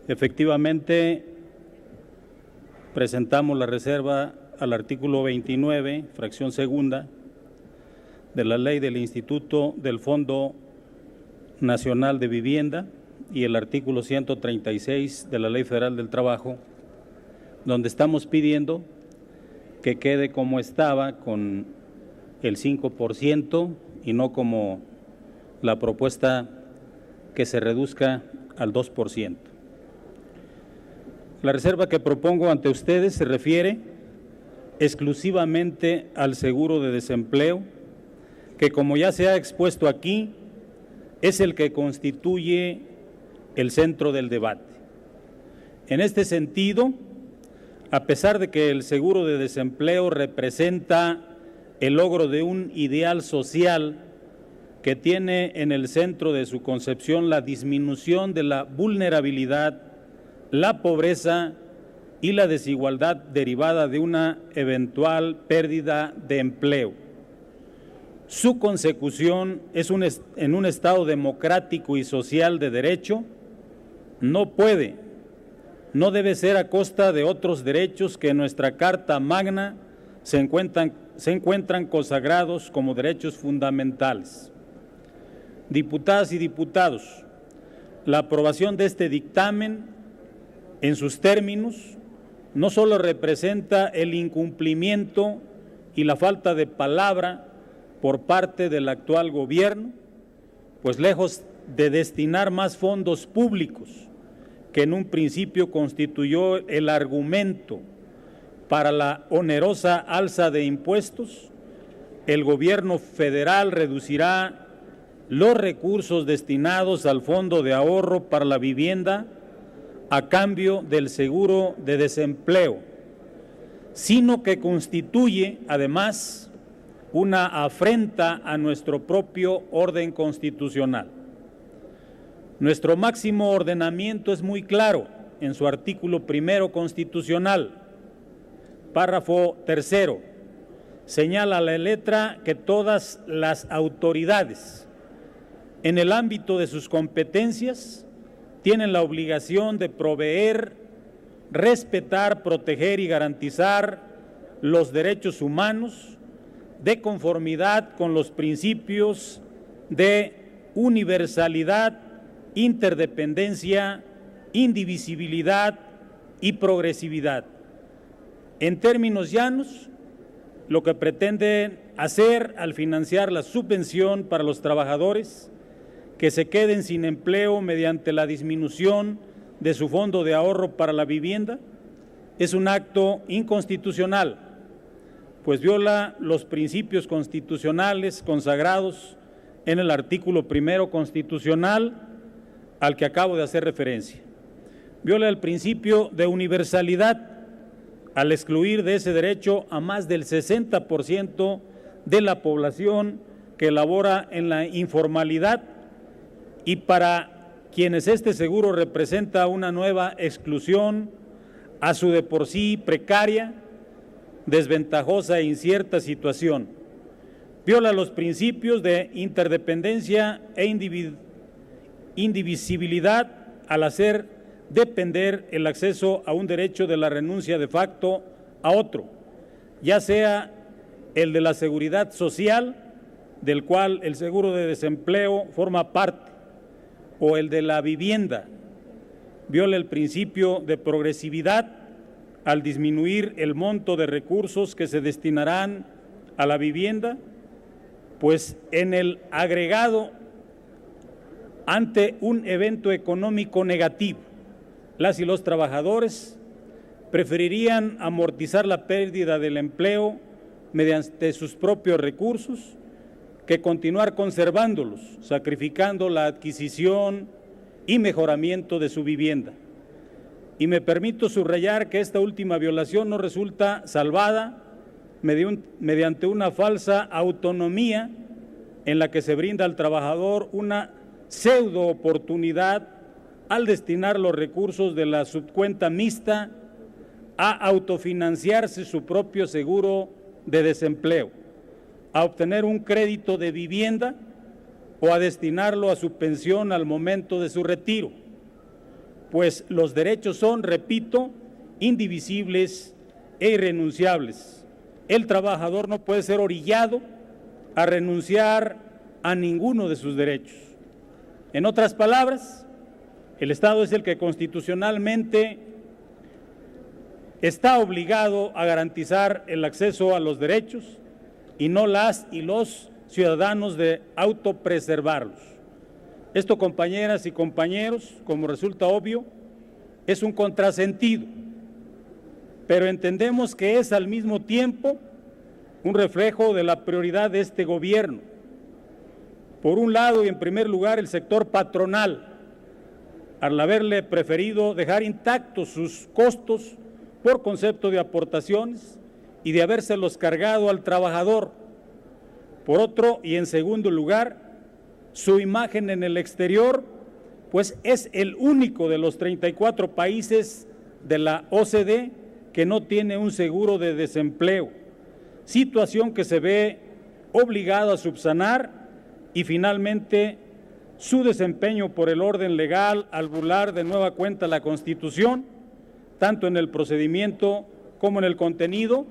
Efectivamente, presentamos la reserva al artículo 29, fracción segunda, de la Ley del Instituto del Fondo Nacional de Vivienda y el artículo 136 de la Ley Federal del Trabajo, donde estamos pidiendo que quede como estaba, con el 5% y no como la propuesta que se reduzca al 2%. La reserva que propongo ante ustedes se refiere exclusivamente al seguro de desempleo, que, como ya se ha expuesto aquí, es el que constituye el centro del debate. En este sentido, a pesar de que el seguro de desempleo representa el logro de un ideal social que tiene en el centro de su concepción la disminución de la vulnerabilidad, la pobreza y la desigualdad derivada de una eventual pérdida de empleo. Su consecución es en un Estado democrático y social de derecho, no debe ser a costa de otros derechos que en nuestra Carta Magna se encuentran consagrados como derechos fundamentales. Diputadas y diputados, la aprobación de este dictamen en sus términos no solo representa el incumplimiento y la falta de palabra por parte del actual gobierno, pues lejos de destinar más fondos públicos, que en un principio constituyó el argumento para la onerosa alza de impuestos, el gobierno federal reducirá los recursos destinados al Fondo de Ahorro para la Vivienda a cambio del seguro de desempleo, sino que constituye además una afrenta a nuestro propio orden constitucional. Nuestro máximo ordenamiento es muy claro en su artículo primero constitucional, párrafo tercero. Señala la letra que todas las autoridades, en el ámbito de sus competencias, tienen la obligación de proveer, respetar, proteger y garantizar los derechos humanos de conformidad con los principios de universalidad, interdependencia, indivisibilidad y progresividad. En términos llanos, lo que pretenden hacer al financiar la subvención para los trabajadores que se queden sin empleo mediante la disminución de su fondo de ahorro para la vivienda es un acto inconstitucional, pues viola los principios constitucionales consagrados en el artículo primero constitucional al que acabo de hacer referencia. Viola el principio de universalidad al excluir de ese derecho a más del 60% de la población que labora en la informalidad y para quienes este seguro representa una nueva exclusión a su de por sí precaria, desventajosa e incierta situación. Viola los principios de interdependencia e indivisibilidad al hacer depender el acceso a un derecho de la renuncia de facto a otro, ya sea el de la seguridad social, del cual el seguro de desempleo forma parte, o el de la vivienda. Viola el principio de progresividad al disminuir el monto de recursos que se destinarán a la vivienda, pues en el agregado ante un evento económico negativo, las y los trabajadores preferirían amortizar la pérdida del empleo mediante sus propios recursos que continuar conservándolos, sacrificando la adquisición y mejoramiento de su vivienda. Y me permito subrayar que esta última violación no resulta salvada mediante una falsa autonomía en la que se brinda al trabajador una pseudo oportunidad al destinar los recursos de la subcuenta mixta a autofinanciarse su propio seguro de desempleo, a obtener un crédito de vivienda o a destinarlo a su pensión al momento de su retiro, pues los derechos son, repito, indivisibles e irrenunciables. El trabajador no puede ser orillado a renunciar a ninguno de sus derechos. En otras palabras, el Estado es el que constitucionalmente está obligado a garantizar el acceso a los derechos y no las y los ciudadanos de autopreservarlos. Esto, compañeras y compañeros, como resulta obvio, es un contrasentido, pero entendemos que es al mismo tiempo un reflejo de la prioridad de este gobierno. Por un lado y en primer lugar el sector patronal, al haberle preferido dejar intactos sus costos por concepto de aportaciones y de habérselos cargado al trabajador. Por otro y en segundo lugar, su imagen en el exterior, pues es el único de los 34 países de la OCDE que no tiene un seguro de desempleo, situación que se ve obligado a subsanar, y finalmente su desempeño por el orden legal al burlar de nueva cuenta la Constitución, tanto en el procedimiento como en el contenido,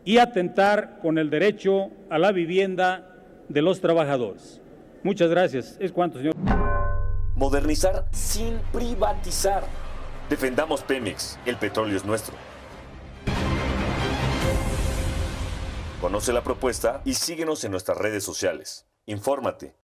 y atentar con el derecho a la vivienda de los trabajadores. Muchas gracias. Es cuanto, señor. Modernizar sin privatizar. Defendamos Pemex, el petróleo es nuestro. Conoce la propuesta y síguenos en nuestras redes sociales. Infórmate.